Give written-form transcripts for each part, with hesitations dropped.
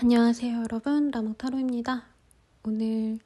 안녕하세요 여러분, 라몽타로입니다. 오늘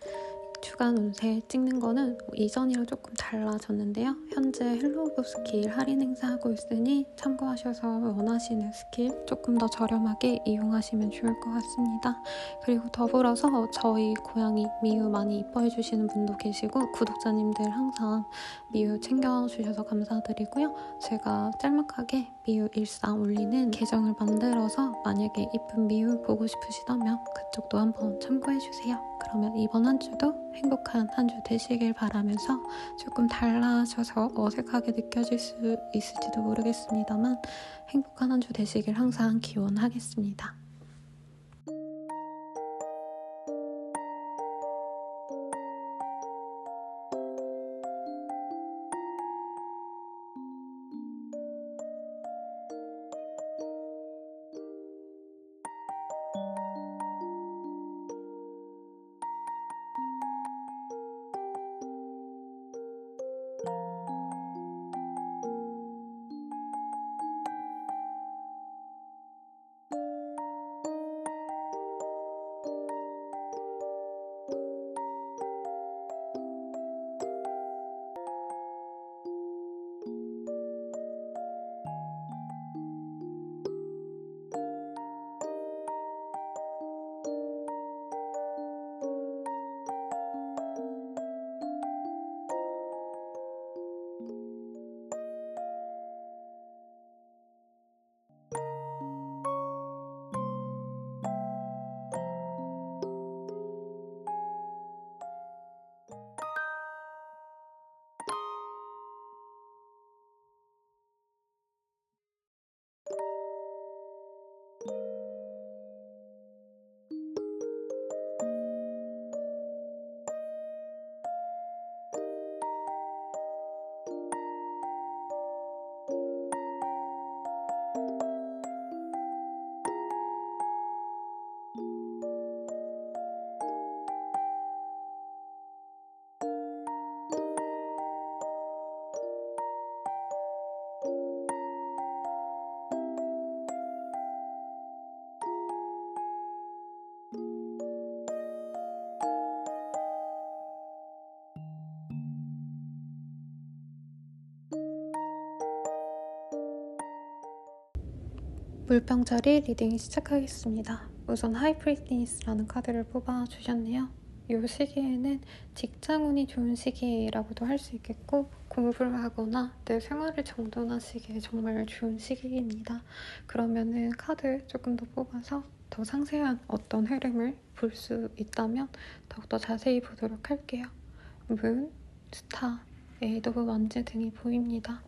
주간 운세 찍는 거는 이전이랑 조금 달라졌는데요. 현재 헬로우 스킬 할인 행사하고 있으니 참고하셔서 원하시는 스킬 조금 더 저렴하게 이용하시면 좋을 것 같습니다. 그리고 더불어서 저희 고양이 미유 많이 이뻐해 주시는 분도 계시고 구독자님들 항상 미유 챙겨주셔서 감사드리고요. 제가 짤막하게 미유 일상 올리는 계정을 만들어서 만약에 이쁜 미유 보고 싶으시다면 그쪽도 한번 참고해주세요. 그러면 이번 한 주도 행복한 한 주 되시길 바라면서 조금 달라져서 어색하게 느껴질 수 있을지도 모르겠습니다만 행복한 한 주 되시길 항상 기원하겠습니다. 물병자리 리딩 시작하겠습니다. 우선 하이프리티니스라는 카드를 뽑아주셨네요. 이 시기에는 직장운이 좋은 시기라고도 할 수 있겠고 공부를 하거나 내 생활을 정돈하시기에 정말 좋은 시기입니다. 그러면은 카드 조금 더 뽑아서 더 상세한 어떤 흐름을 볼 수 있다면 더욱더 자세히 보도록 할게요. 문, 스타, 에이드 오브 원즈 등이 보입니다.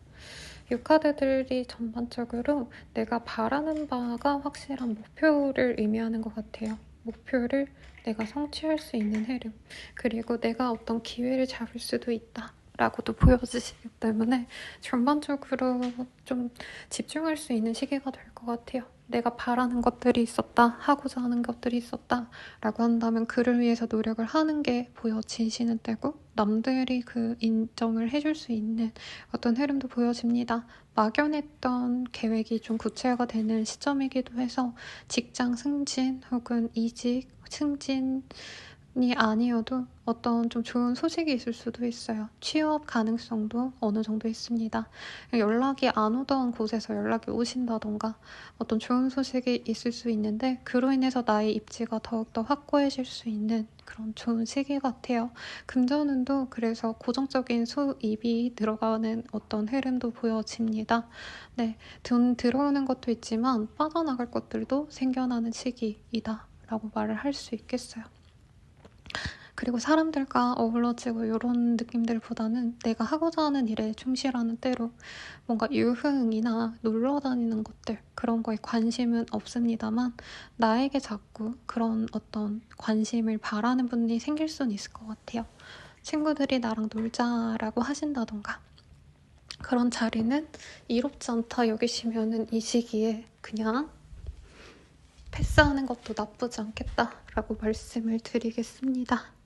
이 카드들이 전반적으로 내가 바라는 바가 확실한 목표를 의미하는 것 같아요. 목표를 내가 성취할 수 있는 흐름, 그리고 내가 어떤 기회를 잡을 수도 있다 라고도 보여주시기 때문에 전반적으로 좀 집중할 수 있는 시기가 될 것 같아요. 내가 바라는 것들이 있었다, 하고자 하는 것들이 있었다 라고 한다면 그를 위해서 노력을 하는 게 보여지시는 때고, 남들이 그 인정을 해줄 수 있는 어떤 흐름도 보여집니다. 막연했던 계획이 좀 구체화가 되는 시점이기도 해서 직장 승진 혹은 이직, 승진이 아니어도 어떤 좀 좋은 소식이 있을 수도 있어요. 취업 가능성도 어느 정도 있습니다. 연락이 안 오던 곳에서 연락이 오신다던가 어떤 좋은 소식이 있을 수 있는데 그로 인해서 나의 입지가 더욱더 확고해질 수 있는 그런 좋은 시기 같아요. 금전운도 그래서 고정적인 수입이 들어가는 어떤 흐름도 보여집니다. 네, 돈 들어오는 것도 있지만 빠져나갈 것들도 생겨나는 시기이다 라고 말을 할 수 있겠어요. 그리고 사람들과 어우러지고 이런 느낌들보다는 내가 하고자 하는 일에 충실하는 때로 뭔가 유흥이나 놀러 다니는 것들, 그런 거에 관심은 없습니다만 나에게 자꾸 그런 어떤 관심을 바라는 분이 생길 수는 있을 것 같아요. 친구들이 나랑 놀자라고 하신다던가 그런 자리는 이롭지 않다 여기시면은 이 시기에 그냥 패스하는 것도 나쁘지 않겠다라고 말씀을 드리겠습니다.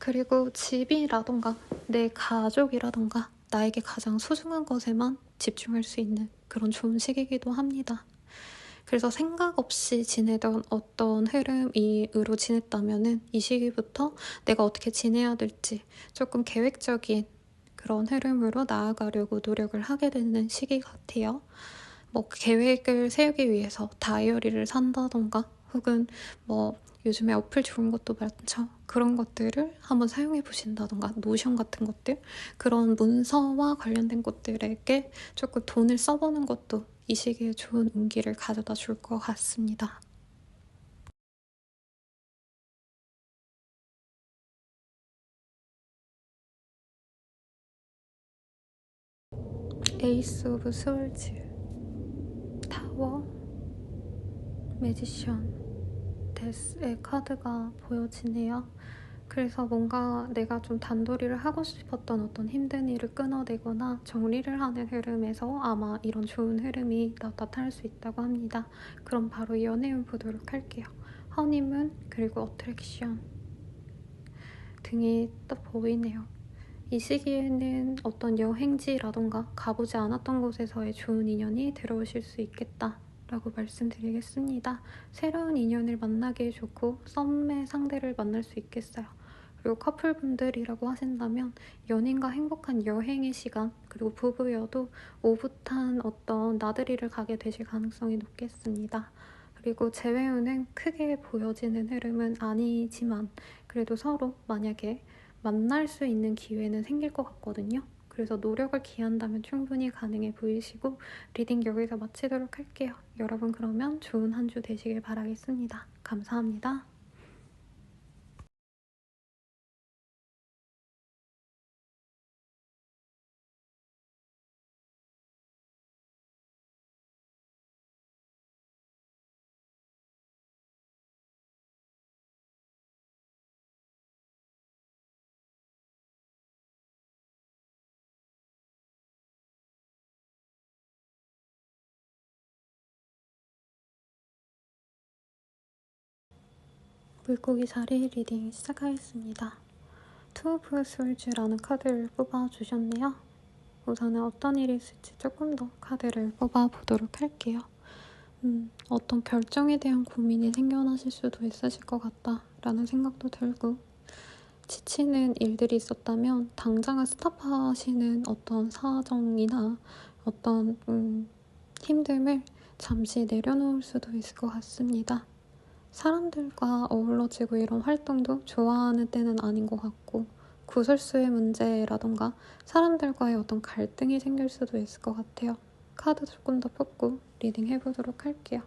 그리고 집이라던가 내 가족이라던가 나에게 가장 소중한 것에만 집중할 수 있는 그런 좋은 시기이기도 합니다. 그래서 생각 없이 지내던 어떤 흐름으로 지냈다면은 이 시기부터 내가 어떻게 지내야 될지 조금 계획적인 그런 흐름으로 나아가려고 노력을 하게 되는 시기 같아요. 뭐 계획을 세우기 위해서 다이어리를 산다던가 혹은 뭐 요즘에 어플 좋은 것도 많죠. 그런 것들을 한번 사용해 보신다던가 노션 같은 것들 그런 문서와 관련된 것들에게 조금 돈을 써보는 것도 이 시기에 좋은 운기를 가져다 줄 것 같습니다. 에이스 오브 소울즈, 타워, 매지션, 데스의 카드가 보여지네요. 그래서 뭔가 내가 좀 단도리를 하고 싶었던 어떤 힘든 일을 끊어내거나 정리를 하는 흐름에서 아마 이런 좋은 흐름이 나타날 수 있다고 합니다. 그럼 바로 연애운 보도록 할게요. 허니문 그리고 어트랙션 등이 또 보이네요. 이 시기에는 어떤 여행지라던가 가보지 않았던 곳에서의 좋은 인연이 들어오실 수 있겠다 라고 말씀드리겠습니다. 새로운 인연을 만나기에 좋고 썸의 상대를 만날 수 있겠어요. 그리고 커플분들이라고 하신다면 연인과 행복한 여행의 시간, 그리고 부부여도 오붓한 어떤 나들이를 가게 되실 가능성이 높겠습니다. 그리고 재회운은 크게 보여지는 흐름은 아니지만 그래도 서로 만약에 만날 수 있는 기회는 생길 것 같거든요. 그래서 노력을 기한다면 충분히 가능해 보이시고 리딩 여기서 마치도록 할게요. 여러분 그러면 좋은 한 주 되시길 바라겠습니다. 감사합니다. 물고기 자리 리딩 시작하겠습니다. 투 오브 솔즈라는 카드를 뽑아주셨네요. 우선은 어떤 일이 있을지 조금 더 카드를 뽑아보도록 할게요. 어떤 결정에 대한 고민이 생겨나실 수도 있으실 것 같다라는 생각도 들고 지치는 일들이 있었다면 당장은 스탑하시는 어떤 사정이나 어떤 힘듦을 잠시 내려놓을 수도 있을 것 같습니다. 사람들과 어우러지고 이런 활동도 좋아하는 때는 아닌 것 같고 구설수의 문제라던가 사람들과의 어떤 갈등이 생길 수도 있을 것 같아요. 카드 조금 더 뽑고 리딩 해보도록 할게요.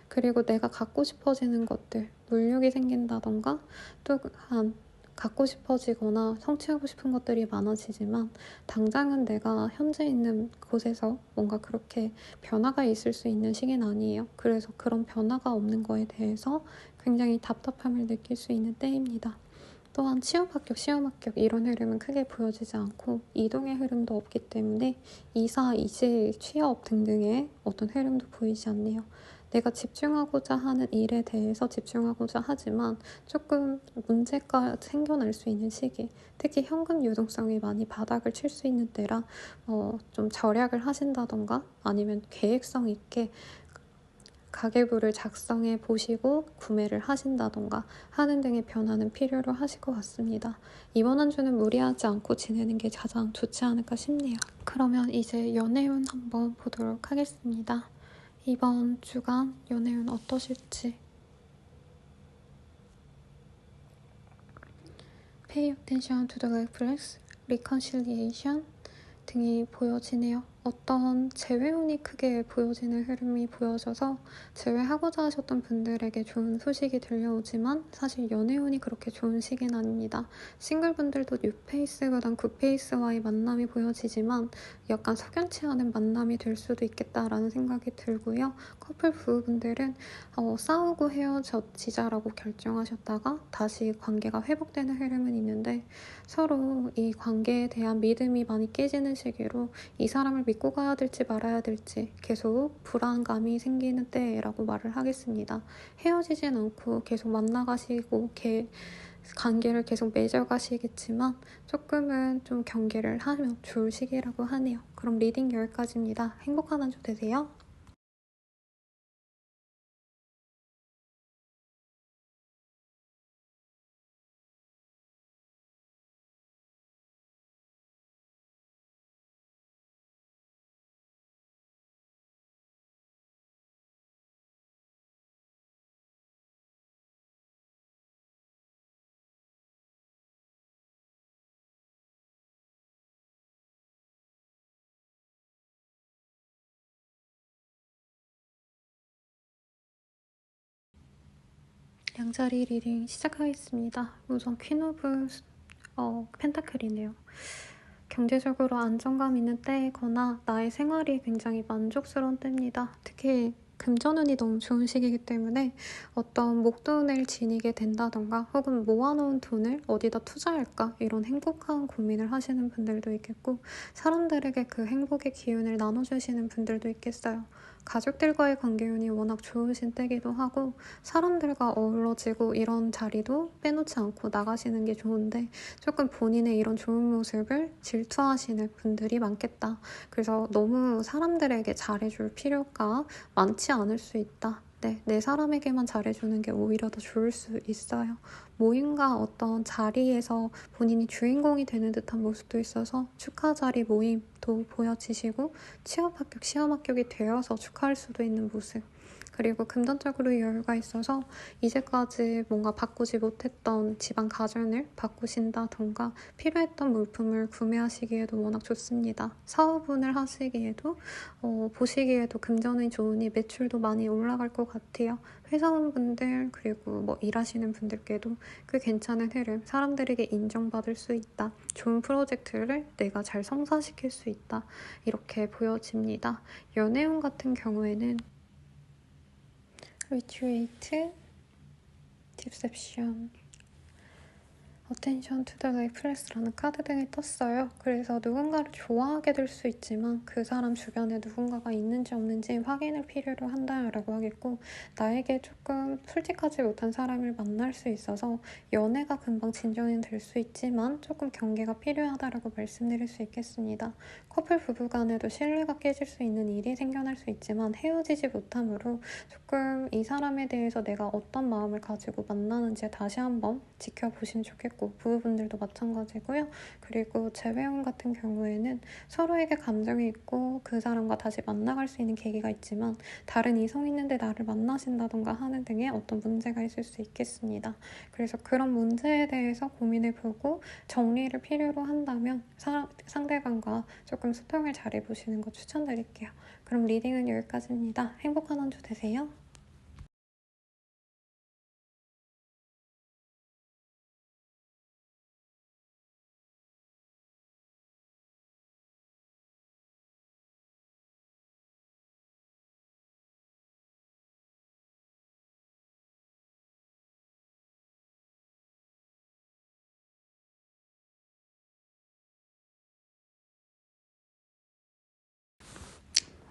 그리고 내가 갖고 싶어지는 것들, 물욕이 생긴다던가 또한 갖고 싶어지거나 성취하고 싶은 것들이 많아지지만 당장은 내가 현재 있는 곳에서 뭔가 그렇게 변화가 있을 수 있는 시기는 아니에요. 그래서 그런 변화가 없는 거에 대해서 굉장히 답답함을 느낄 수 있는 때입니다. 또한 취업 합격, 시험 합격 이런 흐름은 크게 보여지지 않고 이동의 흐름도 없기 때문에 이사, 이직, 취업 등등의 어떤 흐름도 보이지 않네요. 내가 집중하고자 하는 일에 대해서 집중하고자 하지만 조금 문제가 생겨날 수 있는 시기, 특히 현금 유동성이 많이 바닥을 칠 수 있는 때라 좀 절약을 하신다던가 아니면 계획성 있게 가계부를 작성해 보시고 구매를 하신다던가 하는 등의 변화는 필요로 하실 것 같습니다. 이번 한 주는 무리하지 않고 지내는 게 가장 좋지 않을까 싶네요. 그러면 이제 연애운 한번 보도록 하겠습니다. 이번 주간 연애운 어떠실지. Pay attention to the red flags, reconciliation 등이 보여지네요. 어떤 재회운이 크게 보여지는 흐름이 보여져서 재회하고자 하셨던 분들에게 좋은 소식이 들려오지만 사실 연애운이 그렇게 좋은 시기는 아닙니다. 싱글분들도 뉴페이스보단 굿페이스와의 만남이 보여지지만 약간 석연치 않은 만남이 될 수도 있겠다라는 생각이 들고요. 커플 부부분들은 싸우고 헤어지자라고 결정하셨다가 다시 관계가 회복되는 흐름은 있는데 서로 이 관계에 대한 믿음이 많이 깨지는 시기로 이 사람을 믿고 가야 될지 말아야 될지 계속 불안감이 생기는 때라고 말을 하겠습니다. 헤어지진 않고 계속 만나가시고 관계를 계속 맺어가시겠지만 조금은 좀 경계를 하면 좋을 시기라고 하네요. 그럼 리딩 여기까지입니다. 행복한 한 주 되세요. 양자리 리딩 시작하겠습니다. 우선 퀸 오브 펜타클이네요. 경제적으로 안정감 있는 때거나 나의 생활이 굉장히 만족스러운 때입니다. 특히 금전운이 너무 좋은 시기이기 때문에 어떤 목돈을 지니게 된다던가 혹은 모아놓은 돈을 어디다 투자할까 이런 행복한 고민을 하시는 분들도 있겠고 사람들에게 그 행복의 기운을 나눠주시는 분들도 있겠어요. 가족들과의 관계운이 워낙 좋으신 때기도 하고 사람들과 어우러지고 이런 자리도 빼놓지 않고 나가시는 게 좋은데 조금 본인의 이런 좋은 모습을 질투하시는 분들이 많겠다. 그래서 너무 사람들에게 잘해줄 필요가 많지 않을 수 있다. 네, 내 사람에게만 잘해주는 게 오히려 더 좋을 수 있어요. 모임과 어떤 자리에서 본인이 주인공이 되는 듯한 모습도 있어서 축하 자리 모임도 보여지시고 취업 합격, 시험 합격이 되어서 축하할 수도 있는 모습. 그리고 금전적으로 여유가 있어서 이제까지 뭔가 바꾸지 못했던 집안 가전을 바꾸신다던가 필요했던 물품을 구매하시기에도 워낙 좋습니다. 사업운을 하시기에도 보시기에도 금전이 좋으니 매출도 많이 올라갈 것 같아요. 회사원분들 그리고 뭐 일하시는 분들께도 꽤 괜찮은 흐름, 사람들에게 인정받을 수 있다. 좋은 프로젝트를 내가 잘 성사시킬 수 있다. 이렇게 보여집니다. 연애운 같은 경우에는 Retreat, Deception, Attention to the Lifeless라는 카드 등이 떴어요. 그래서 누군가를 좋아하게 될 수 있지만 그 사람 주변에 누군가가 있는지 없는지 확인을 필요로 한다라고 하겠고 나에게 조금 솔직하지 못한 사람을 만날 수 있어서 연애가 금방 진전이 될 수 있지만 조금 경계가 필요하다라고 말씀드릴 수 있겠습니다. 커플 부부 간에도 신뢰가 깨질 수 있는 일이 생겨날 수 있지만 헤어지지 못함으로 조금 이 사람에 대해서 내가 어떤 마음을 가지고 만나는지 다시 한번 지켜보시면 좋겠고 부부분들도 마찬가지고요. 그리고 재회원 같은 경우에는 서로에게 감정이 있고 그 사람과 다시 만나갈 수 있는 계기가 있지만 다른 이성이 있는데 나를 만나신다던가 하는 등의 어떤 문제가 있을 수 있겠습니다. 그래서 그런 문제에 대해서 고민해보고 정리를 필요로 한다면 상대방과 조금 소통을 잘 해보시는 거 추천드릴게요. 그럼 리딩은 여기까지입니다. 행복한 한 주 되세요.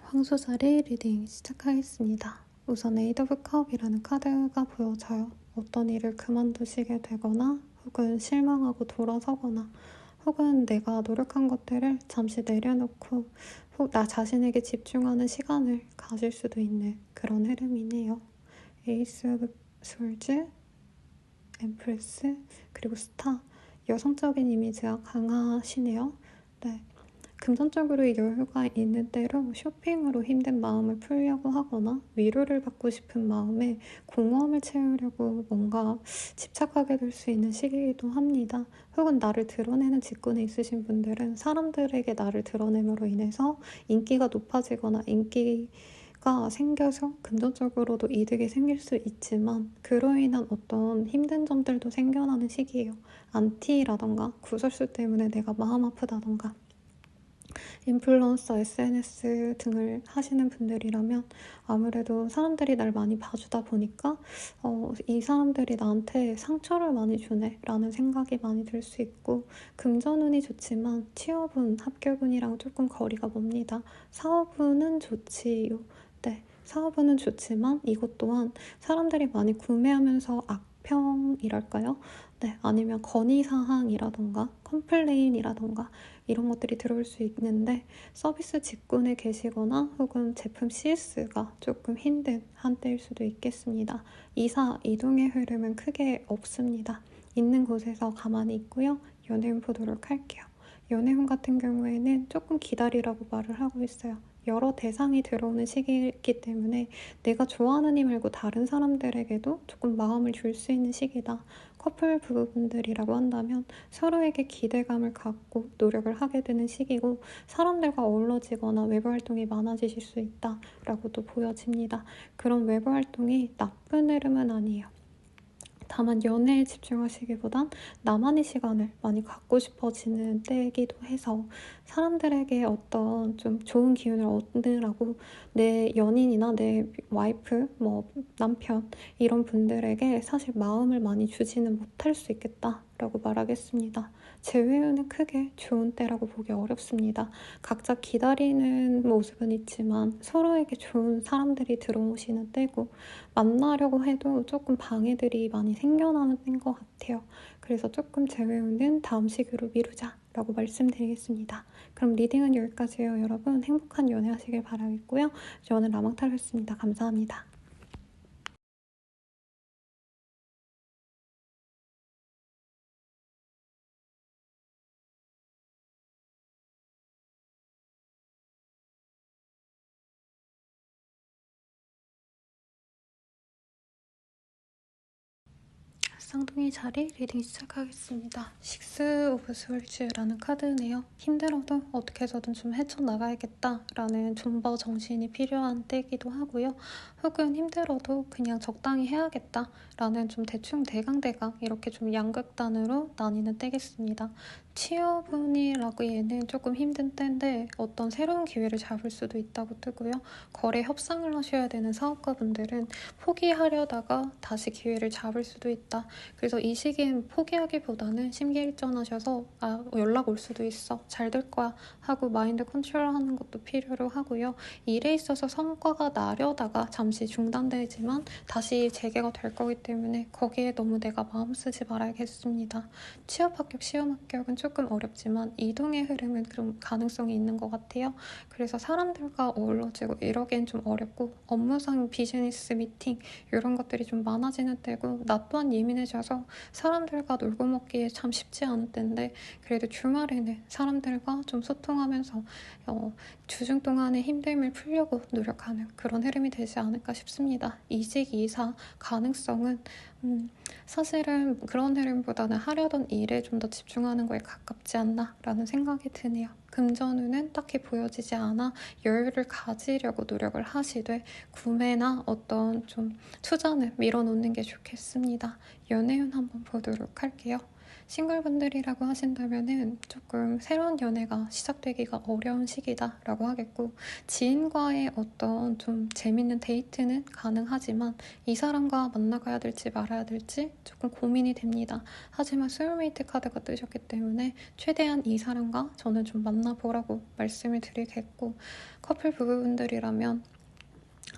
황소자리 리딩 시작하겠습니다. 우선 에이드 오브 컵이라는 카드가 보여져요. 어떤 일을 그만두시게 되거나 혹은 실망하고 돌아서거나 혹은 내가 노력한 것들을 잠시 내려놓고 혹 나 자신에게 집중하는 시간을 가질 수도 있는 그런 흐름이네요. 에이스 오브 솔즈, 엠프레스, 그리고 스타. 여성적인 이미지가 강하시네요. 네. 금전적으로 여유가 있는 때로 쇼핑으로 힘든 마음을 풀려고 하거나 위로를 받고 싶은 마음에 공허함을 채우려고 뭔가 집착하게 될 수 있는 시기이기도 합니다. 혹은 나를 드러내는 직군에 있으신 분들은 사람들에게 나를 드러냄으로 인해서 인기가 높아지거나 인기가 생겨서 금전적으로도 이득이 생길 수 있지만 그로 인한 어떤 힘든 점들도 생겨나는 시기예요. 안티라던가 구설수 때문에 내가 마음 아프다던가 인플루언서, SNS 등을 하시는 분들이라면 아무래도 사람들이 날 많이 봐주다 보니까 이 사람들이 나한테 상처를 많이 주네 라는 생각이 많이 들 수 있고 금전운이 좋지만 취업운, 합격운이랑 조금 거리가 멉니다. 사업운은 좋지요. 네, 사업운은 좋지만 이것 또한 사람들이 많이 구매하면서 악평이랄까요? 네, 아니면 건의사항이라던가 컴플레인이라던가 이런 것들이 들어올 수 있는데 서비스 직군에 계시거나 혹은 제품 CS가 조금 힘든 한때일 수도 있겠습니다. 이사, 이동의 흐름은 크게 없습니다. 있는 곳에서 가만히 있고요. 연애운 보도록 할게요. 연애운 같은 경우에는 조금 기다리라고 말을 하고 있어요. 여러 대상이 들어오는 시기이기 때문에 내가 좋아하는 이 말고 다른 사람들에게도 조금 마음을 줄 수 있는 시기다. 커플 부부분들이라고 한다면 서로에게 기대감을 갖고 노력을 하게 되는 시기고 사람들과 어우러지거나 외부 활동이 많아지실 수 있다라고도 보여집니다. 그런 외부 활동이 나쁜 흐름은 아니에요. 다만 연애에 집중하시기보단 나만의 시간을 많이 갖고 싶어지는 때이기도 해서 사람들에게 어떤 좀 좋은 기운을 얻느라고 내 연인이나 내 와이프, 뭐 남편 이런 분들에게 사실 마음을 많이 주지는 못할 수 있겠다라고 말하겠습니다. 제 외에는 크게 좋은 때라고 보기 어렵습니다. 각자 기다리는 모습은 있지만 서로에게 좋은 사람들이 들어오시는 때고 만나려고 해도 조금 방해들이 많이 생겨나는 때인 것 같아요. 그래서 조금 제 외우는 다음 시기로 미루자라고 말씀드리겠습니다. 그럼 리딩은 여기까지예요, 여러분. 행복한 연애하시길 바라겠고요. 저는 라망타로였습니다. 감사합니다. 쌍둥이 자리 리딩 시작하겠습니다. 식스 오브 스월즈라는 카드네요. 힘들어도 어떻게 해서든 좀 헤쳐나가야겠다라는 존버 정신이 필요한 때이기도 하고요. 혹은 힘들어도 그냥 적당히 해야겠다라는 좀 대충 대강대강 이렇게 좀 양극단으로 나뉘는 때겠습니다. 취업운이라기에는 조금 힘든 때인데 어떤 새로운 기회를 잡을 수도 있다고 뜨고요. 거래 협상을 하셔야 되는 사업가분들은 포기하려다가 다시 기회를 잡을 수도 있다. 그래서 이 시기엔 포기하기보다는 심기일전하셔서 연락 올 수도 있어. 잘 될 거야 하고 마인드 컨트롤하는 것도 필요로 하고요. 일에 있어서 성과가 나려다가 잠시 중단되지만 다시 재개가 될 거기 때문에 거기에 너무 내가 마음 쓰지 말아야겠습니다. 취업 합격, 시험 합격은 조금 어렵지만 이동의 흐름은 좀 가능성이 있는 것 같아요. 그래서 사람들과 어우러지고 이러기엔 좀 어렵고 업무상 비즈니스 미팅 이런 것들이 좀 많아지는 때고 나 또한 예민해져서 사람들과 놀고 먹기에 참 쉽지 않은 때인데 그래도 주말에는 사람들과 좀 소통하면서 주중 동안의 힘듦을 풀려고 노력하는 그런 흐름이 되지 않을까 싶습니다. 이직, 이사 가능성은 사실은 그런 흐름보다는 하려던 일에 좀 더 집중하는 거에 가깝지 않나 라는 생각이 드네요. 금전운은 딱히 보여지지 않아 여유를 가지려고 노력을 하시되 구매나 어떤 좀 투자는 밀어놓는 게 좋겠습니다. 연애운 한번 보도록 할게요. 싱글분들이라고 하신다면은 조금 새로운 연애가 시작되기가 어려운 시기다라고 하겠고 지인과의 어떤 좀 재밌는 데이트는 가능하지만 이 사람과 만나가야 될지 말아야 될지 조금 고민이 됩니다. 하지만 소울메이트 카드가 뜨셨기 때문에 최대한 이 사람과 저는 좀 만나보라고 말씀을 드리겠고 커플 부부분들이라면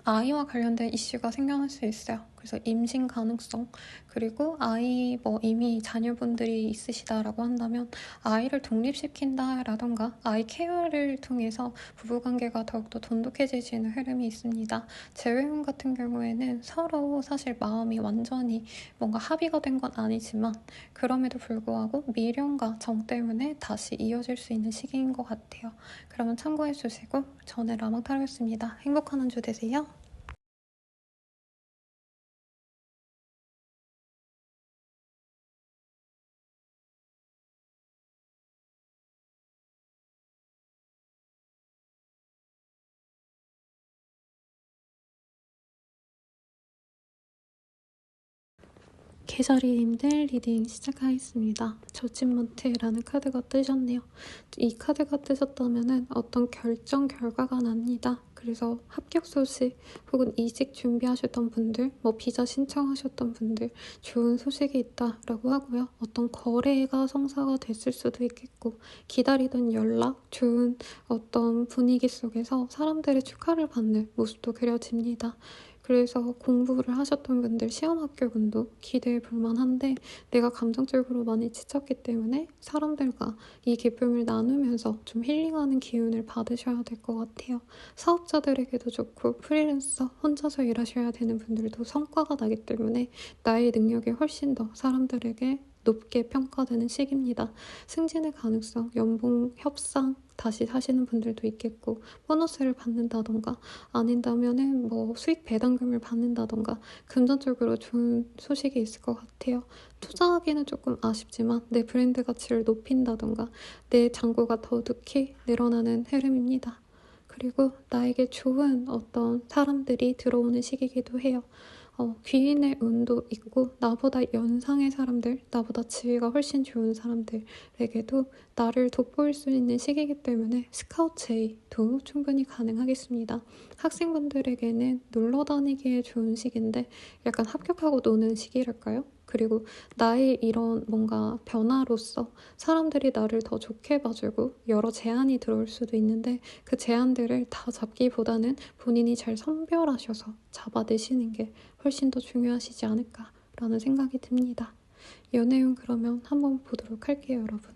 아이와 관련된 이슈가 생겨날 수 있어요. 그래서 임신 가능성 그리고 아이 이미 자녀분들이 있으시다라고 한다면 아이를 독립시킨다라던가 아이 케어를 통해서 부부관계가 더욱더 돈독해지시는 흐름이 있습니다. 재회운 같은 경우에는 서로 사실 마음이 완전히 뭔가 합의가 된 건 아니지만 그럼에도 불구하고 미련과 정 때문에 다시 이어질 수 있는 시기인 것 같아요. 그러면 참고해주시고 저는 라망타로였습니다. 행복한 한 주 되세요. 계절이님들 리딩 시작하겠습니다. 저짓먼트라는 카드가 뜨셨네요. 이 카드가 뜨셨다면 어떤 결정 결과가 납니다. 그래서 합격 소식 혹은 이직 준비하셨던 분들, 비자 신청하셨던 분들 좋은 소식이 있다라고 하고요. 어떤 거래가 성사가 됐을 수도 있겠고 기다리던 연락, 좋은 어떤 분위기 속에서 사람들의 축하를 받는 모습도 그려집니다. 그래서 공부를 하셨던 분들 시험 합격운도 기대해 볼 만한데 내가 감정적으로 많이 지쳤기 때문에 사람들과 이 기쁨을 나누면서 좀 힐링하는 기운을 받으셔야 될 것 같아요. 사업자들에게도 좋고 프리랜서 혼자서 일하셔야 되는 분들도 성과가 나기 때문에 나의 능력이 훨씬 더 사람들에게 높게 평가되는 시기입니다. 승진의 가능성, 연봉 협상 다시 사시는 분들도 있겠고 보너스를 받는다던가 아닌다면은 수익 배당금을 받는다던가 금전적으로 좋은 소식이 있을 것 같아요. 투자하기는 조금 아쉽지만 내 브랜드 가치를 높인다던가 내 잔고가 더욱히 늘어나는 흐름입니다. 그리고 나에게 좋은 어떤 사람들이 들어오는 시기이기도 해요. 귀인의 운도 있고 나보다 연상의 사람들, 나보다 지위가 훨씬 좋은 사람들에게도 나를 돋보일 수 있는 시기이기 때문에 스카우트 제의도 충분히 가능하겠습니다. 학생분들에게는 놀러 다니기에 좋은 시기인데 약간 합격하고 노는 시기랄까요? 그리고 나의 이런 뭔가 변화로서 사람들이 나를 더 좋게 봐주고 여러 제안이 들어올 수도 있는데 그 제안들을 다 잡기보다는 본인이 잘 선별하셔서 잡아내시는 게 훨씬 더 중요하시지 않을까라는 생각이 듭니다. 연애운 그러면 한번 보도록 할게요, 여러분.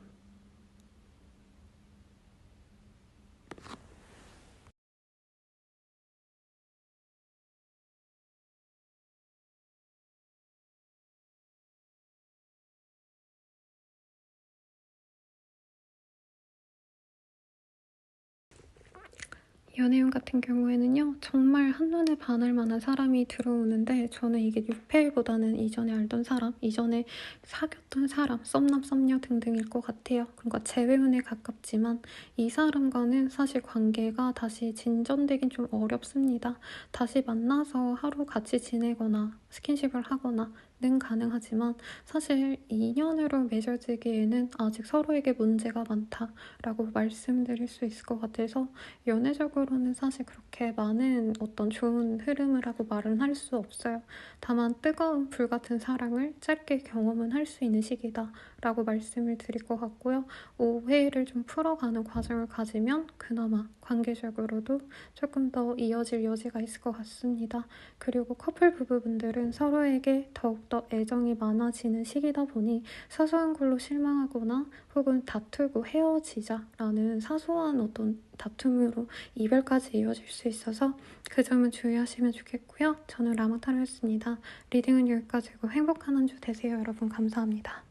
연애운 같은 경우에는요, 정말 한눈에 반할 만한 사람이 들어오는데 저는 이게 6회보다는 이전에 알던 사람, 이전에 사귀었던 사람, 썸남, 썸녀 등등일 것 같아요. 그러니까 재회운에 가깝지만 이 사람과는 사실 관계가 다시 진전되긴 좀 어렵습니다. 다시 만나서 하루 같이 지내거나 스킨십을 하거나 는 가능하지만 사실 인연으로 맺어지기에는 아직 서로에게 문제가 많다라고 말씀드릴 수 있을 것 같아서 연애적으로는 사실 그렇게 많은 어떤 좋은 흐름이라고 말은 할 수 없어요. 다만 뜨거운 불 같은 사랑을 짧게 경험은 할 수 있는 시기다 라고 말씀을 드릴 것 같고요. 오해를 좀 풀어가는 과정을 가지면 그나마 관계적으로도 조금 더 이어질 여지가 있을 것 같습니다. 그리고 커플 부부분들은 서로에게 더욱더 애정이 많아지는 시기다 보니 사소한 걸로 실망하거나 혹은 다투고 헤어지자라는 사소한 어떤 다툼으로 이별까지 이어질 수 있어서 그 점은 주의하시면 좋겠고요. 저는 라마타로였습니다. 리딩은 여기까지고 행복한 한 주 되세요. 여러분 감사합니다.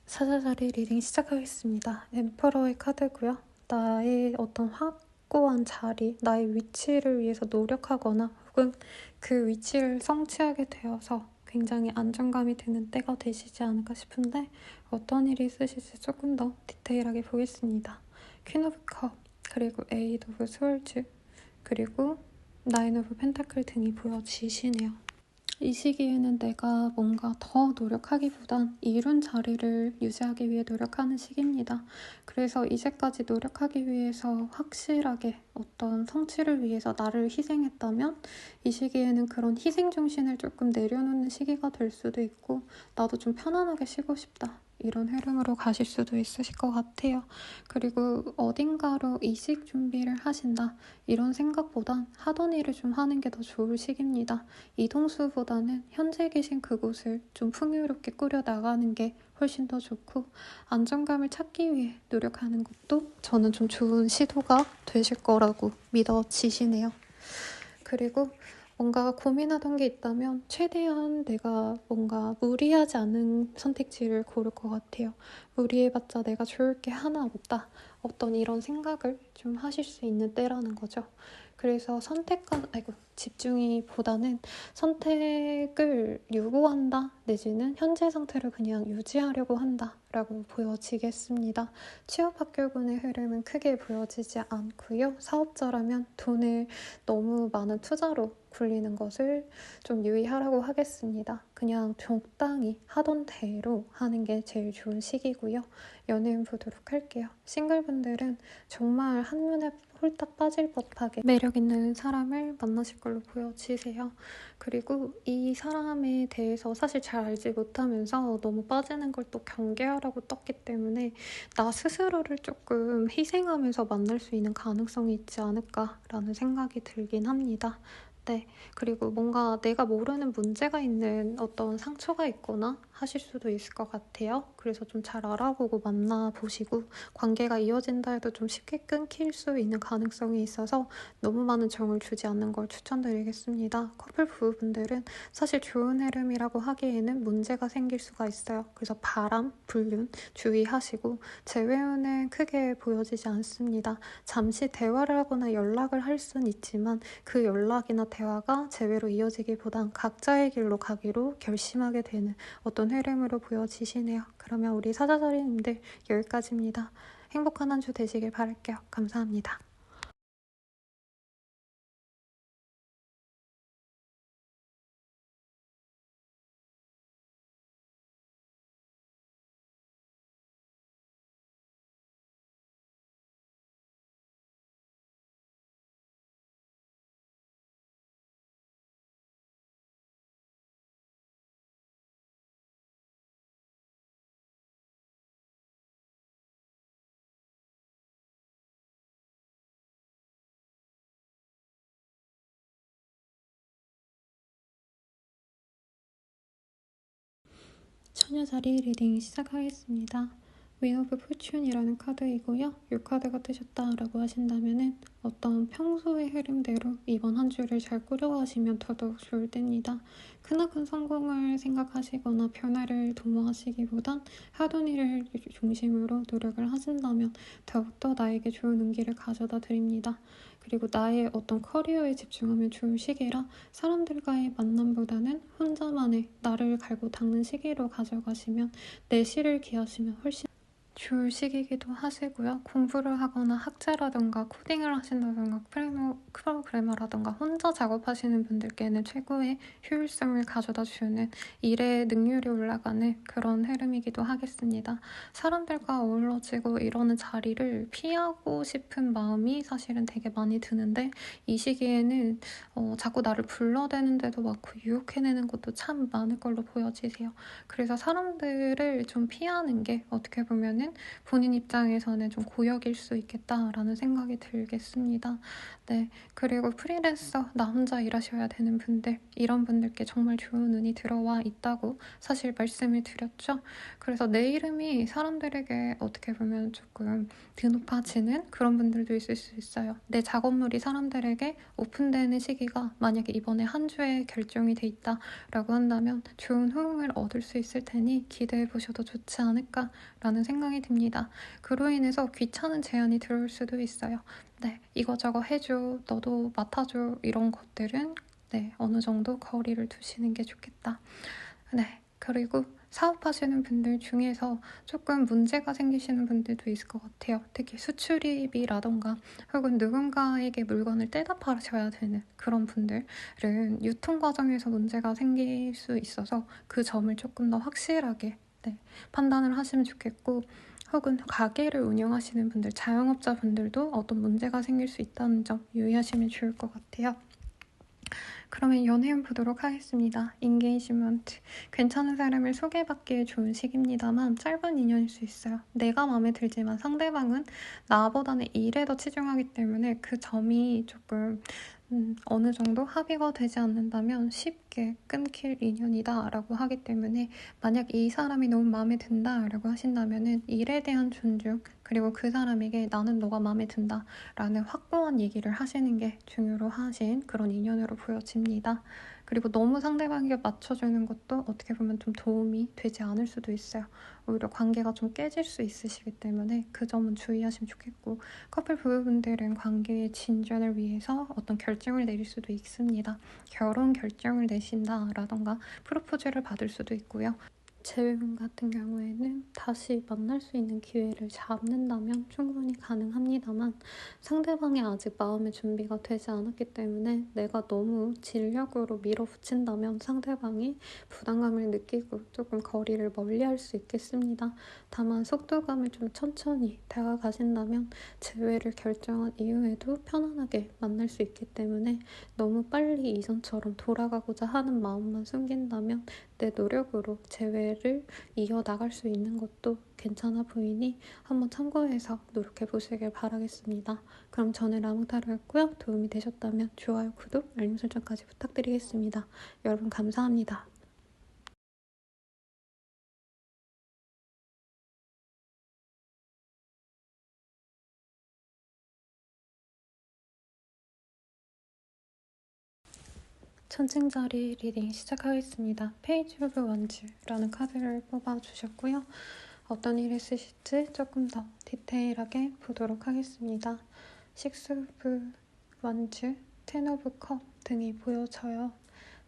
사자자리 리딩 시작하겠습니다. 엠퍼러의 카드고요. 나의 어떤 확고한 자리, 나의 위치를 위해서 노력하거나 혹은 그 위치를 성취하게 되어서 굉장히 안정감이 드는 때가 되시지 않을까 싶은데 어떤 일이 있으실지 조금 더 디테일하게 보겠습니다. 퀸 오브 컵, 그리고 에이드 오브 스월즈, 그리고 나인 오브 펜타클 등이 보여지시네요. 이 시기에는 내가 뭔가 더 노력하기보단 이룬 자리를 유지하기 위해 노력하는 시기입니다. 그래서 이제까지 노력하기 위해서 확실하게 어떤 성취를 위해서 나를 희생했다면 이 시기에는 그런 희생 정신을 조금 내려놓는 시기가 될 수도 있고 나도 좀 편안하게 쉬고 싶다. 이런 흐름으로 가실 수도 있으실 것 같아요. 그리고 어딘가로 이직 준비를 하신다. 이런 생각보단 하던 일을 좀 하는 게 더 좋을 시기입니다. 이동수보다는 현재 계신 그곳을 좀 풍요롭게 꾸려나가는 게 훨씬 더 좋고 안정감을 찾기 위해 노력하는 것도 저는 좀 좋은 시도가 되실 거라고 믿어지시네요. 그리고 뭔가 고민하던 게 있다면 최대한 내가 뭔가 무리하지 않은 선택지를 고를 것 같아요. 무리해봤자 내가 좋을 게 하나 없다. 어떤 이런 생각을 좀 하실 수 있는 때라는 거죠. 그래서 집중이보다는 선택을 유보한다 내지는 현재 상태를 그냥 유지하려고 한다라고 보여지겠습니다. 취업 합격운의 흐름은 크게 보여지지 않고요. 사업자라면 돈을 너무 많은 투자로 굴리는 것을 좀 유의하라고 하겠습니다. 그냥 적당히 하던 대로 하는 게 제일 좋은 시기고요. 연애운 보도록 할게요. 싱글분들은 정말 한눈에 홀딱 빠질 법하게 매력있는 사람을 만나실 걸로 보여지세요. 그리고 이 사람에 대해서 사실 잘 알지 못하면서 너무 빠지는 걸 또 경계하라고 떴기 때문에 나 스스로를 조금 희생하면서 만날 수 있는 가능성이 있지 않을까라는 생각이 들긴 합니다. 네. 그리고 뭔가 내가 모르는 문제가 있는 어떤 상처가 있거나 하실 수도 있을 것 같아요. 그래서 좀 잘 알아보고 만나보시고 관계가 이어진다 해도 좀 쉽게 끊길 수 있는 가능성이 있어서 너무 많은 정을 주지 않는 걸 추천드리겠습니다. 커플 부부분들은 사실 좋은 흐름이라고 하기에는 문제가 생길 수가 있어요. 그래서 바람, 불륜 주의하시고 재회운은 크게 보여지지 않습니다. 잠시 대화를 하거나 연락을 할 수는 있지만 그 연락이나 대화가 재회로 이어지기보단 각자의 길로 가기로 결심하게 되는 어떤 흐름으로 보여지시네요. 그러면 우리 사자자리님들 여기까지입니다. 행복한 한 주 되시길 바랄게요. 감사합니다. 처녀자리 리딩 시작하겠습니다. 윈 오브 포춘이라는 카드이고요. 이 카드가 뜨셨다라고 하신다면은 어떤 평소의 흐름대로 이번 한 주를 잘 꾸려가시면 더더욱 좋을 때입니다. 크나큰 성공을 생각하시거나 변화를 도모하시기보단 하던 일을 중심으로 노력을 하신다면 더욱더 나에게 좋은 운기를 가져다 드립니다. 그리고 나의 어떤 커리어에 집중하면 좋을 시기라 사람들과의 만남보다는 혼자만의 나를 갈고 닦는 시기로 가져가시면 내실을 기하시면 훨씬 좋을 시기이기도 하시고요. 공부를 하거나 학제라든가 코딩을 하신다든가 프로그래머라든가 혼자 작업하시는 분들께는 최고의 효율성을 가져다주는 일의 능률이 올라가는 그런 흐름이기도 하겠습니다. 사람들과 어우러지고 이러는 자리를 피하고 싶은 마음이 사실은 되게 많이 드는데 이 시기에는 자꾸 나를 불러대는데도 많고 유혹해내는 것도 참 많을 걸로 보여지세요. 그래서 사람들을 좀 피하는 게 어떻게 보면은 본인 입장에서는 좀 고역일 수 있겠다라는 생각이 들겠습니다. 네, 그리고 프리랜서 나 혼자 일하셔야 되는 분들 이런 분들께 정말 좋은 운이 들어와 있다고 사실 말씀을 드렸죠. 그래서 내 이름이 사람들에게 어떻게 보면 조금 드높아지는 그런 분들도 있을 수 있어요. 내 작업물이 사람들에게 오픈되는 시기가 만약에 이번에 한 주에 결정이 돼 있다라고 한다면 좋은 호응을 얻을 수 있을 테니 기대해 보셔도 좋지 않을까라는 생각이 듭니다. 그로 인해서 귀찮은 제안이 들어올 수도 있어요. 네, 이거저거 해줘, 너도 맡아줘 이런 것들은 네, 어느 정도 거리를 두시는 게 좋겠다. 네, 그리고 사업하시는 분들 중에서 조금 문제가 생기시는 분들도 있을 것 같아요. 특히 수출입이라던가 혹은 누군가에게 물건을 떼다 파셔야 되는 그런 분들은 유통 과정에서 문제가 생길 수 있어서 그 점을 조금 더 확실하게 네, 판단을 하시면 좋겠고 혹은 가게를 운영하시는 분들, 자영업자분들도 어떤 문제가 생길 수 있다는 점 유의하시면 좋을 것 같아요. 그러면 연애운 보도록 하겠습니다. 인게이지먼트. 괜찮은 사람을 소개받기에 좋은 시기입니다만 짧은 인연일 수 있어요. 내가 마음에 들지만 상대방은 나보다는 일에 더 치중하기 때문에 그 점이 조금 어느 정도 합의가 되지 않는다면 쉽게 끊길 인연이다 라고 하기 때문에 만약 이 사람이 너무 마음에 든다 라고 하신다면 일에 대한 존중 그리고 그 사람에게 나는 너가 마음에 든다 라는 확고한 얘기를 하시는 게 중요로 하신 그런 인연으로 보여집니다. 그리고 너무 상대방에게 맞춰주는 것도 어떻게 보면 좀 도움이 되지 않을 수도 있어요. 오히려 관계가 좀 깨질 수 있으시기 때문에 그 점은 주의하시면 좋겠고 커플 부부분들은 관계의 진전을 위해서 어떤 결정을 내릴 수도 있습니다. 결혼 결정을 내신다라던가 프로포즈를 받을 수도 있고요. 재회분 같은 경우에는 다시 만날 수 있는 기회를 잡는다면 충분히 가능합니다만 상대방이 아직 마음의 준비가 되지 않았기 때문에 내가 너무 진력으로 밀어붙인다면 상대방이 부담감을 느끼고 조금 거리를 멀리할 수 있겠습니다. 다만 속도감을 좀 천천히 다가가신다면 재회를 결정한 이후에도 편안하게 만날 수 있기 때문에 너무 빨리 이전처럼 돌아가고자 하는 마음만 숨긴다면 내 노력으로 재회를 이어나갈 수 있는 것도 괜찮아 보이니 한번 참고해서 노력해 보시길 바라겠습니다. 그럼 저는 라몽타로였고요. 도움이 되셨다면 좋아요, 구독, 알림 설정까지 부탁드리겠습니다. 여러분 감사합니다. 천칭자리 리딩 시작하겠습니다. 페이지 오브 원즈라는 카드를 뽑아주셨고요. 어떤 일을 쓰실지 조금 더 디테일하게 보도록 하겠습니다. 식스 오브 원즈, 텐 오브 컵 등이 보여져요.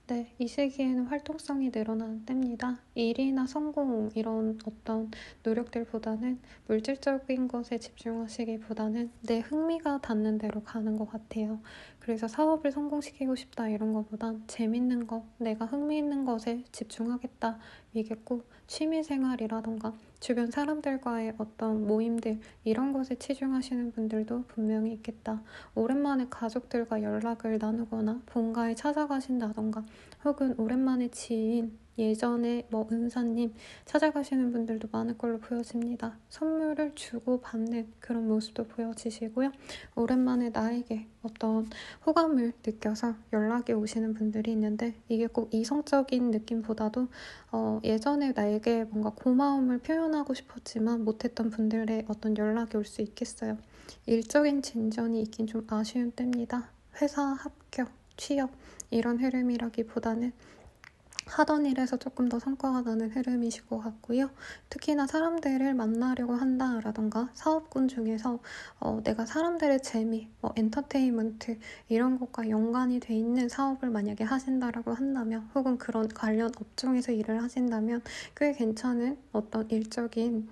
네, 이 시기에는 활동성이 늘어나는 때입니다. 일이나 성공 이런 어떤 노력들보다는 물질적인 것에 집중하시기보다는 내 흥미가 닿는 대로 가는 것 같아요. 그래서 사업을 성공시키고 싶다 이런 것보단 재밌는 것, 내가 흥미 있는 것에 집중하겠다 이겠고, 취미생활이라던가 주변 사람들과의 어떤 모임들 이런 것에 치중하시는 분들도 분명히 있겠다. 오랜만에 가족들과 연락을 나누거나 본가에 찾아가신다던가, 혹은 오랜만에 지인, 예전에 은사님 찾아가시는 분들도 많을 걸로 보여집니다. 선물을 주고 받는 그런 모습도 보여지시고요. 오랜만에 나에게 어떤 호감을 느껴서 연락이 오시는 분들이 있는데, 이게 꼭 이성적인 느낌보다도 예전에 나에게 뭔가 고마움을 표현하고 싶었지만 못했던 분들의 어떤 연락이 올 수 있겠어요. 일적인 진전이 있긴 좀 아쉬운 때입니다. 회사 합격, 취업 이런 흐름이라기보다는 하던 일에서 조금 더 성과가 나는 흐름이실 것 같고요. 특히나 사람들을 만나려고 한다라던가 사업군 중에서 내가 사람들의 재미, 엔터테인먼트 이런 것과 연관이 돼 있는 사업을 만약에 하신다라고 한다면, 혹은 그런 관련 업종에서 일을 하신다면 꽤 괜찮은 어떤 일적인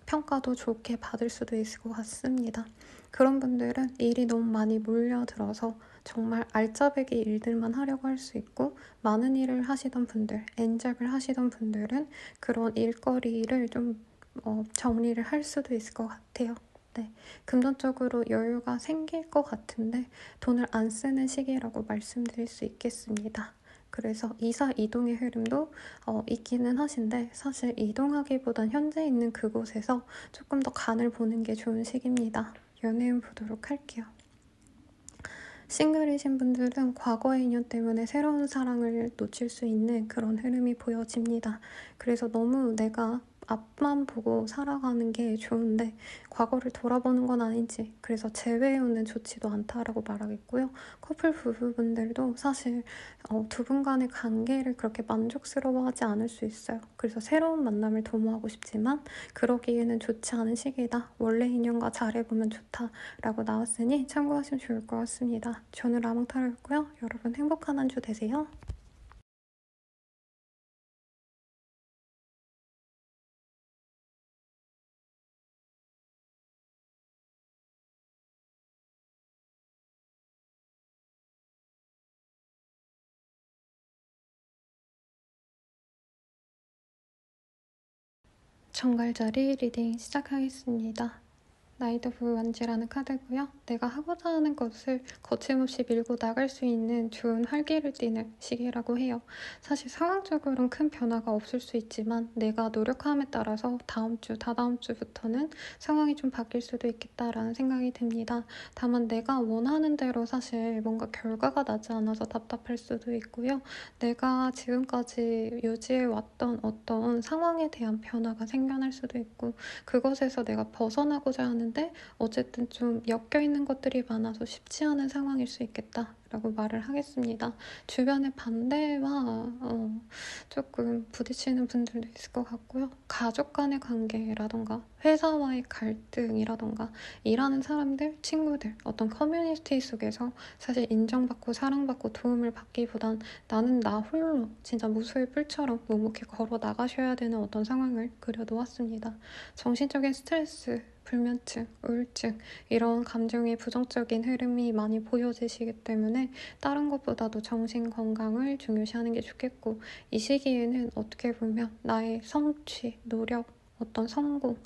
평가도 좋게 받을 수도 있을 것 같습니다. 그런 분들은 일이 너무 많이 몰려들어서 정말 알짜배기 일들만 하려고 할 수 있고, 많은 일을 하시던 분들, 엔잡을 하시던 분들은 그런 일거리를 좀 정리를 할 수도 있을 것 같아요. 네, 금전적으로 여유가 생길 것 같은데 돈을 안 쓰는 시기라고 말씀드릴 수 있겠습니다. 그래서 이사 이동의 흐름도 있기는 하신데, 사실 이동하기보단 현재 있는 그곳에서 조금 더 간을 보는 게 좋은 시기입니다. 연애운 보도록 할게요. 싱글이신 분들은 과거의 인연 때문에 새로운 사랑을 놓칠 수 있는 그런 흐름이 보여집니다. 그래서 너무 내가 앞만 보고 살아가는 게 좋은데 과거를 돌아보는 건 아닌지, 그래서 재회우는 좋지도 않다라고 말하겠고요. 커플 부부분들도 사실 두 분 간의 관계를 그렇게 만족스러워하지 않을 수 있어요. 그래서 새로운 만남을 도모하고 싶지만 그러기에는 좋지 않은 시기다. 원래 인연과 잘해보면 좋다라고 나왔으니 참고하시면 좋을 것 같습니다. 저는 라몽타로였고요. 여러분 행복한 한 주 되세요. 정갈자리 리딩 시작하겠습니다. 나이트 오브 원즈라는 카드고요. 내가 하고자 하는 것을 거침없이 밀고 나갈 수 있는 좋은 활기를 띠는 시기라고 해요. 사실 상황적으로는 큰 변화가 없을 수 있지만 내가 노력함에 따라서 다음 주, 다다음 주부터는 상황이 좀 바뀔 수도 있겠다라는 생각이 듭니다. 다만 내가 원하는 대로 사실 뭔가 결과가 나지 않아서 답답할 수도 있고요. 내가 지금까지 유지해왔던 어떤 상황에 대한 변화가 생겨날 수도 있고, 그것에서 내가 벗어나고자 하는데 어쨌든 좀 엮여있는 것들이 많아서 쉽지 않은 상황일 수 있겠다라고 말을 하겠습니다. 주변의 반대와 조금 부딪히는 분들도 있을 것 같고요. 가족 간의 관계라던가 회사와의 갈등이라던가 일하는 사람들, 친구들, 어떤 커뮤니티 속에서 사실 인정받고 사랑받고 도움을 받기보단 나는 나 홀로 진짜 무수의 뿔처럼 묵묵히 걸어 나가셔야 되는 어떤 상황을 그려놓았습니다. 정신적인 스트레스, 불면증, 우울증 이런 감정의 부정적인 흐름이 많이 보여지시기 때문에 다른 것보다도 정신 건강을 중요시하는 게 좋겠고, 이 시기에는 어떻게 보면 나의 성취, 노력, 어떤 성공,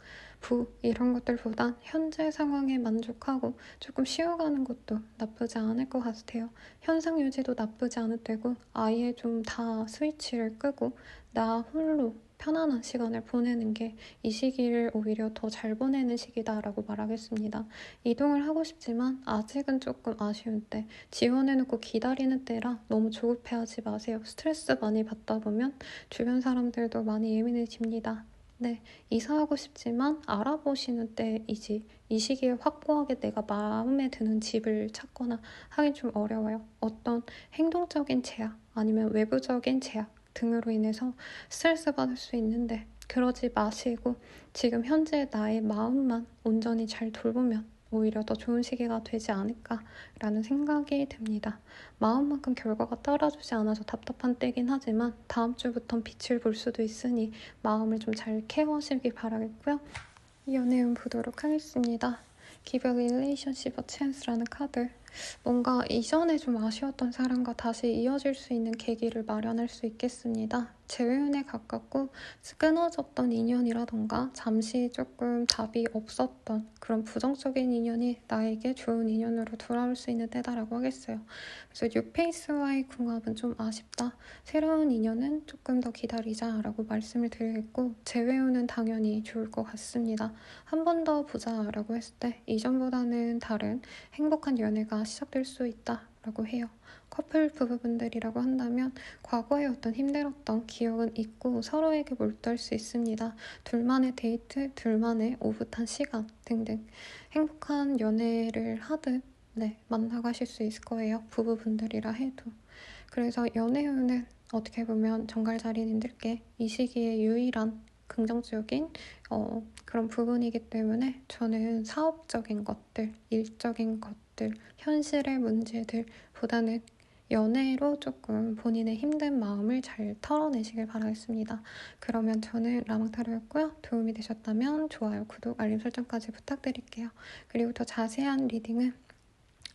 부 이런 것들보단 현재 상황에 만족하고 조금 쉬어가는 것도 나쁘지 않을 것 같아요. 현상 유지도 나쁘지 않을 테고 아예 좀 다 스위치를 끄고 나 홀로 편안한 시간을 보내는 게 이 시기를 오히려 더 잘 보내는 시기다라고 말하겠습니다. 이동을 하고 싶지만 아직은 조금 아쉬운 때, 지원해놓고 기다리는 때라 너무 조급해하지 마세요. 스트레스 많이 받다 보면 주변 사람들도 많이 예민해집니다. 네, 이사하고 싶지만 알아보시는 때이지 이 시기에 확고하게 내가 마음에 드는 집을 찾거나 하긴 좀 어려워요. 어떤 행동적인 제약 아니면 외부적인 제약 등으로 인해서 스트레스 받을 수 있는데 그러지 마시고 지금 현재 나의 마음만 온전히 잘 돌보면 오히려 더 좋은 시기가 되지 않을까라는 생각이 듭니다. 마음만큼 결과가 따라주지 않아서 답답한 때긴 하지만 다음 주부턴 빛을 볼 수도 있으니 마음을 좀 잘 케어하시길 바라겠고요. 연애운 보도록 하겠습니다. Give a relationship a chance라는 카드. 뭔가 이전에 좀 아쉬웠던 사람과 다시 이어질 수 있는 계기를 마련할 수 있겠습니다. 재회운에 가깝고 끊어졌던 인연이라던가 잠시 조금 답이 없었던 그런 부정적인 인연이 나에게 좋은 인연으로 돌아올 수 있는 때다라고 하겠어요. 그래서 뉴페이스와의 궁합은 좀 아쉽다. 새로운 인연은 조금 더 기다리자라고 말씀을 드리겠고 재회운은 당연히 좋을 것 같습니다. 한 번 더 보자라고 했을 때 이전보다는 다른 행복한 연애가 시작될 수 있다라고 해요. 커플 부부분들이라고 한다면 과거에 어떤 힘들었던 기억은 잊고 서로에게 몰두할 수 있습니다. 둘만의 데이트, 둘만의 오붓한 시간 등등 행복한 연애를 하듯 만나가실 수 있을 거예요. 부부분들이라 해도. 그래서 연애운은 어떻게 보면 정갈자리님들께 이 시기에 유일한 긍정적인 그런 부분이기 때문에 저는 사업적인 것들, 일적인 것들, 현실의 문제들보다는 연애로 조금 본인의 힘든 마음을 잘 털어내시길 바라겠습니다. 그러면 저는 라망타로였고요. 도움이 되셨다면 좋아요, 구독, 알림 설정까지 부탁드릴게요. 그리고 더 자세한 리딩은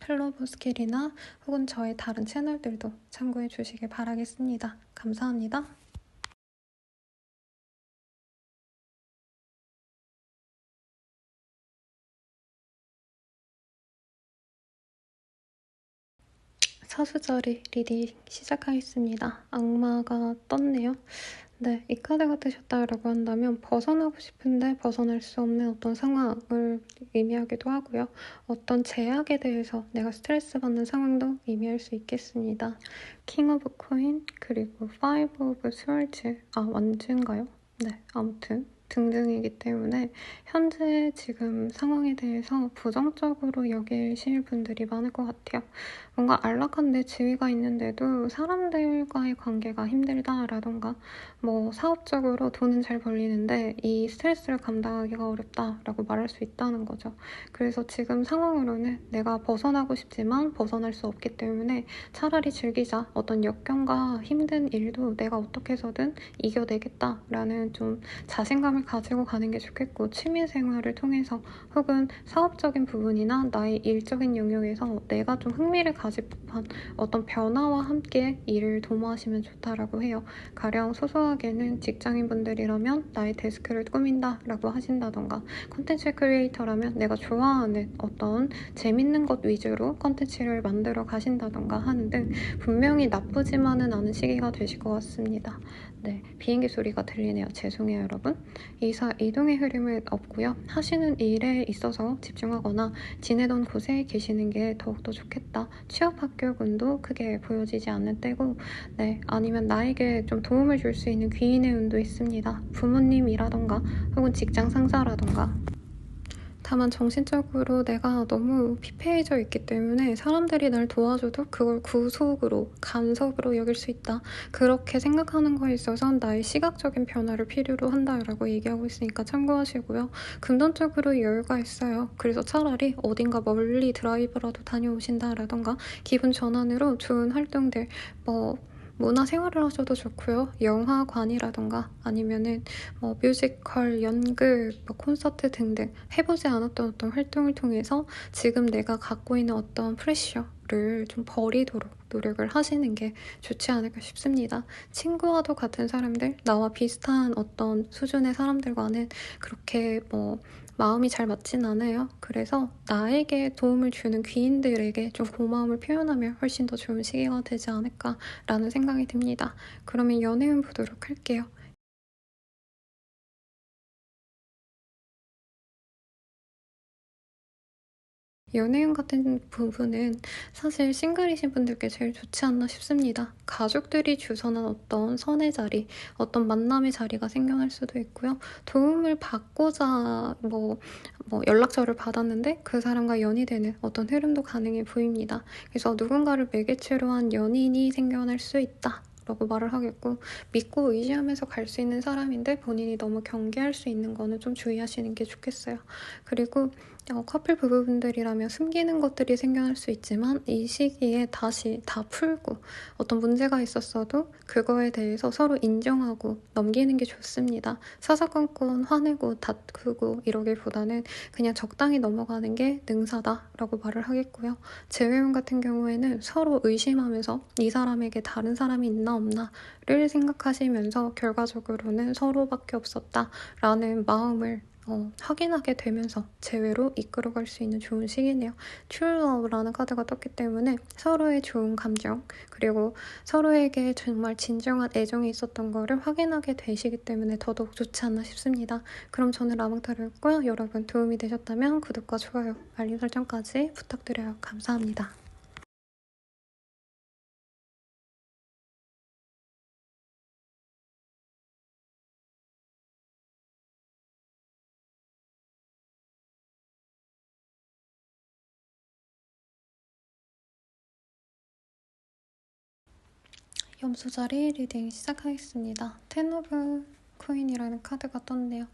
헬로보스킬이나 혹은 저의 다른 채널들도 참고해 주시길 바라겠습니다. 감사합니다. 사수자리 리딩 시작하겠습니다. 악마가 떴네요. 네, 이 카드가 뜨셨다라고 한다면 벗어나고 싶은데 벗어날 수 없는 어떤 상황을 의미하기도 하고요. 어떤 제약에 대해서 내가 스트레스 받는 상황도 의미할 수 있겠습니다. 킹 오브 코인 그리고 파이브 오브 스월즈 완즈인가요? 네, 아무튼 등등이기 때문에 현재 지금 상황에 대해서 부정적으로 여기실 분들이 많을 것 같아요. 뭔가 안락한데 지위가 있는데도 사람들과의 관계가 힘들다라던가 뭐 사업적으로 돈은 잘 벌리는데 이 스트레스를 감당하기가 어렵다라고 말할 수 있다는 거죠. 그래서 지금 상황으로는 내가 벗어나고 싶지만 벗어날 수 없기 때문에 차라리 즐기자. 어떤 역경과 힘든 일도 내가 어떻게 해서든 이겨내겠다라는 좀 자신감을 가지고 가는 게 좋겠고 취미생활을 통해서 혹은 사업적인 부분이나 나의 일적인 영역에서 내가 좀 흥미를 가질 법한 어떤 변화와 함께 일을 도모하시면 좋다라고 해요. 가령 소소하게는 직장인분들이라면 나의 데스크를 꾸민다라고 하신다던가 콘텐츠 크리에이터라면 내가 좋아하는 어떤 재밌는 것 위주로 콘텐츠를 만들어 가신다던가 하는 등 분명히 나쁘지만은 않은 시기가 되실 것 같습니다. 네, 비행기 소리가 들리네요. 죄송해요, 여러분. 이동의 흐름은 없고요. 하시는 일에 있어서 집중하거나 지내던 곳에 계시는 게 더욱더 좋겠다. 취업 합격운도 크게 보여지지 않는 때고 아니면 나에게 좀 도움을 줄 수 있는 귀인의 운도 있습니다. 부모님이라던가 혹은 직장 상사라던가 다만 정신적으로 내가 너무 피폐해져 있기 때문에 사람들이 날 도와줘도 그걸 구속으로, 간섭으로 여길 수 있다. 그렇게 생각하는 거에 있어선 나의 시각적인 변화를 필요로 한다라고 얘기하고 있으니까 참고하시고요. 금전적으로 여유가 있어요. 그래서 차라리 어딘가 멀리 드라이브라도 다녀오신다라던가 기분 전환으로 좋은 활동들, 문화생활을 하셔도 좋고요. 영화관이라던가 아니면은 뮤지컬, 연극, 콘서트 등등 해보지 않았던 어떤 활동을 통해서 지금 내가 갖고 있는 어떤 프레셔, 친구를 좀 버리도록 노력을 하시는 게 좋지 않을까 싶습니다. 친구와도 같은 사람들, 나와 비슷한 어떤 수준의 사람들과는 그렇게 마음이 잘 맞진 않아요. 그래서 나에게 도움을 주는 귀인들에게 좀 고마움을 표현하면 훨씬 더 좋은 시기가 되지 않을까라는 생각이 듭니다. 그러면 연애운 보도록 할게요. 연애운 같은 부분은 사실 싱글이신 분들께 제일 좋지 않나 싶습니다. 가족들이 주선한 어떤 선의 자리, 어떤 만남의 자리가 생겨날 수도 있고요. 도움을 받고자 연락처를 받았는데 그 사람과 연이 되는 어떤 흐름도 가능해 보입니다. 그래서 누군가를 매개체로 한 연인이 생겨날 수 있다. 라고 말을 하겠고, 믿고 의지하면서 갈 수 있는 사람인데 본인이 너무 경계할 수 있는 거는 좀 주의하시는 게 좋겠어요. 그리고 커플 부부분들이라면 숨기는 것들이 생겨날 수 있지만 이 시기에 다시 다 풀고 어떤 문제가 있었어도 그거에 대해서 서로 인정하고 넘기는 게 좋습니다. 사사건건 화내고 다투고 이러기보다는 그냥 적당히 넘어가는 게 능사다라고 말을 하겠고요. 재회원 같은 경우에는 서로 의심하면서 이 사람에게 다른 사람이 있나 없나를 생각하시면서 결과적으로는 서로밖에 없었다라는 마음을 확인하게 되면서 재회로 이끌어갈 수 있는 좋은 시기네요. True Love라는 카드가 떴기 때문에 서로의 좋은 감정, 그리고 서로에게 정말 진정한 애정이 있었던 거를 확인하게 되시기 때문에 더더욱 좋지 않나 싶습니다. 그럼 저는 라몽타로였고요. 여러분 도움이 되셨다면 구독과 좋아요, 알림 설정까지 부탁드려요. 감사합니다. 염소자리 리딩 시작하겠습니다. 텐 오브 코인이라는 카드가 떴네요.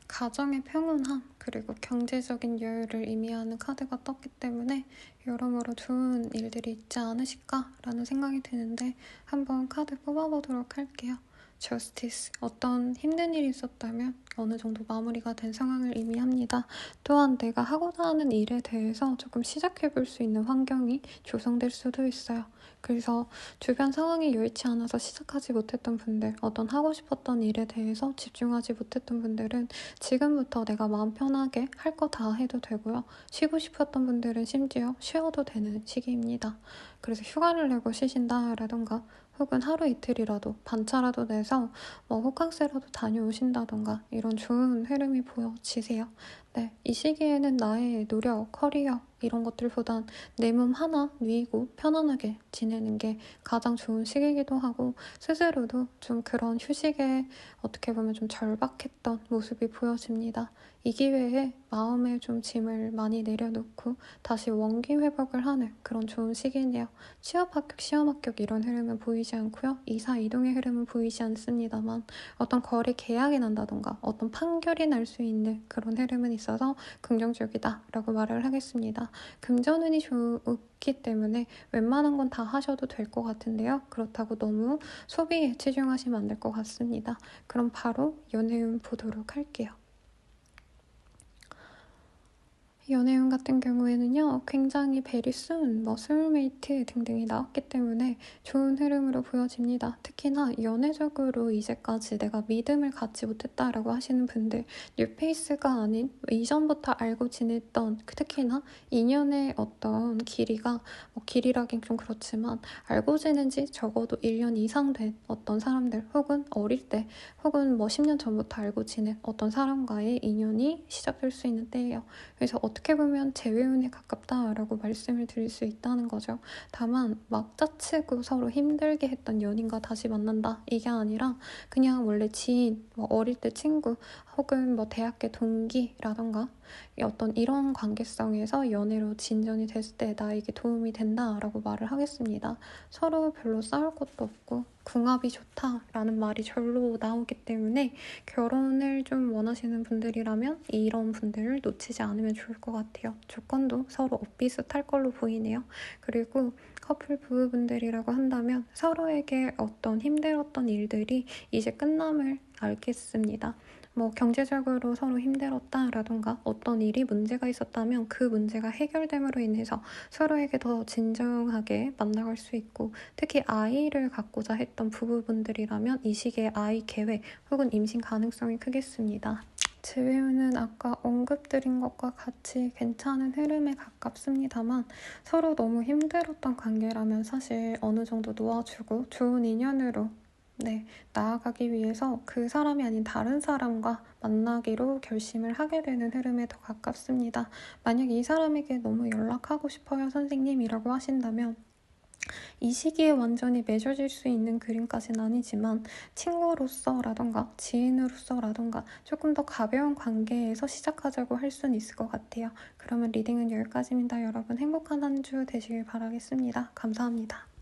가정의 평온함, 그리고 경제적인 여유를 의미하는 카드가 떴기 때문에 여러모로 좋은 일들이 있지 않으실까라는 생각이 드는데 한번 카드 뽑아보도록 할게요. 저스티스, 어떤 힘든 일이 있었다면 어느 정도 마무리가 된 상황을 의미합니다. 또한 내가 하고자 하는 일에 대해서 조금 시작해볼 수 있는 환경이 조성될 수도 있어요. 그래서 주변 상황이 여의치 않아서 시작하지 못했던 분들, 어떤 하고 싶었던 일에 대해서 집중하지 못했던 분들은 지금부터 내가 마음 편하게 할 거 다 해도 되고요. 쉬고 싶었던 분들은 심지어 쉬어도 되는 시기입니다. 그래서 휴가를 내고 쉬신다라던가 혹은 하루 이틀이라도 반차라도 내서 호캉스라도 다녀오신다던가 이런 좋은 흐름이 보여지세요. 네, 이 시기에는 나의 노력, 커리어 이런 것들보단 내 몸 하나 누이고 편안하게 지내는 게 가장 좋은 시기이기도 하고 스스로도 좀 그런 휴식에 어떻게 보면 좀 절박했던 모습이 보여집니다. 이 기회에 마음에 좀 짐을 많이 내려놓고 다시 원기 회복을 하는 그런 좋은 시기네요. 취업 합격, 시험 합격 이런 흐름은 보이지 않고요. 이사 이동의 흐름은 보이지 않습니다만 어떤 거래 계약이 난다던가 어떤 판결이 날 수 있는 그런 흐름은 있어서 긍정적이다라고 말을 하겠습니다. 금전운이 좋기 때문에 웬만한 건 다 하셔도 될 것 같은데요. 그렇다고 너무 소비에 치중하시면 안 될 것 같습니다. 그럼 바로 연애운 보도록 할게요. 연애운 같은 경우에는요, 굉장히 베리순, 소울메이트 등등이 나왔기 때문에 좋은 흐름으로 보여집니다. 특히나 연애적으로 이제까지 내가 믿음을 갖지 못했다라고 하시는 분들, 뉴페이스가 아닌 이전부터 알고 지냈던 특히나 인연의 어떤 길이가 길이라긴 좀 그렇지만 알고 지낸 지 적어도 1년 이상 된 어떤 사람들 혹은 어릴 때 혹은 10년 전부터 알고 지낸 어떤 사람과의 인연이 시작될 수 있는 때예요. 그래서 어떻게 보면 재회운에 가깝다라고 말씀을 드릴 수 있다는 거죠. 다만 막자치고 서로 힘들게 했던 연인과 다시 만난다 이게 아니라 그냥 원래 지인, 어릴 때 친구 혹은 대학교 동기라던가 어떤 이런 관계성에서 연애로 진전이 됐을 때 나에게 도움이 된다라고 말을 하겠습니다. 서로 별로 싸울 것도 없고 궁합이 좋다라는 말이 절로 나오기 때문에 결혼을 좀 원하시는 분들이라면 이런 분들을 놓치지 않으면 좋을 것 같아요. 조건도 서로 엇비슷할 걸로 보이네요. 그리고 커플 부부분들이라고 한다면 서로에게 어떤 힘들었던 일들이 이제 끝남을 알겠습니다. 뭐 경제적으로 서로 힘들었다라던가 어떤 일이 문제가 있었다면 그 문제가 해결됨으로 인해서 서로에게 더 진정하게 만나갈 수 있고, 특히 아이를 갖고자 했던 부부분들이라면 이 시기에 아이 계획 혹은 임신 가능성이 크겠습니다. 재회는 아까 언급드린 것과 같이 괜찮은 흐름에 가깝습니다만, 서로 너무 힘들었던 관계라면 사실 어느 정도 놓아주고 좋은 인연으로 나아가기 위해서 그 사람이 아닌 다른 사람과 만나기로 결심을 하게 되는 흐름에 더 가깝습니다. 만약 이 사람에게 너무 연락하고 싶어요 선생님이라고 하신다면, 이 시기에 완전히 맺어질 수 있는 그림까지는 아니지만 친구로서라던가 지인으로서라던가 조금 더 가벼운 관계에서 시작하자고 할 수는 있을 것 같아요. 그러면 리딩은 여기까지입니다. 여러분 행복한 한 주 되시길 바라겠습니다. 감사합니다.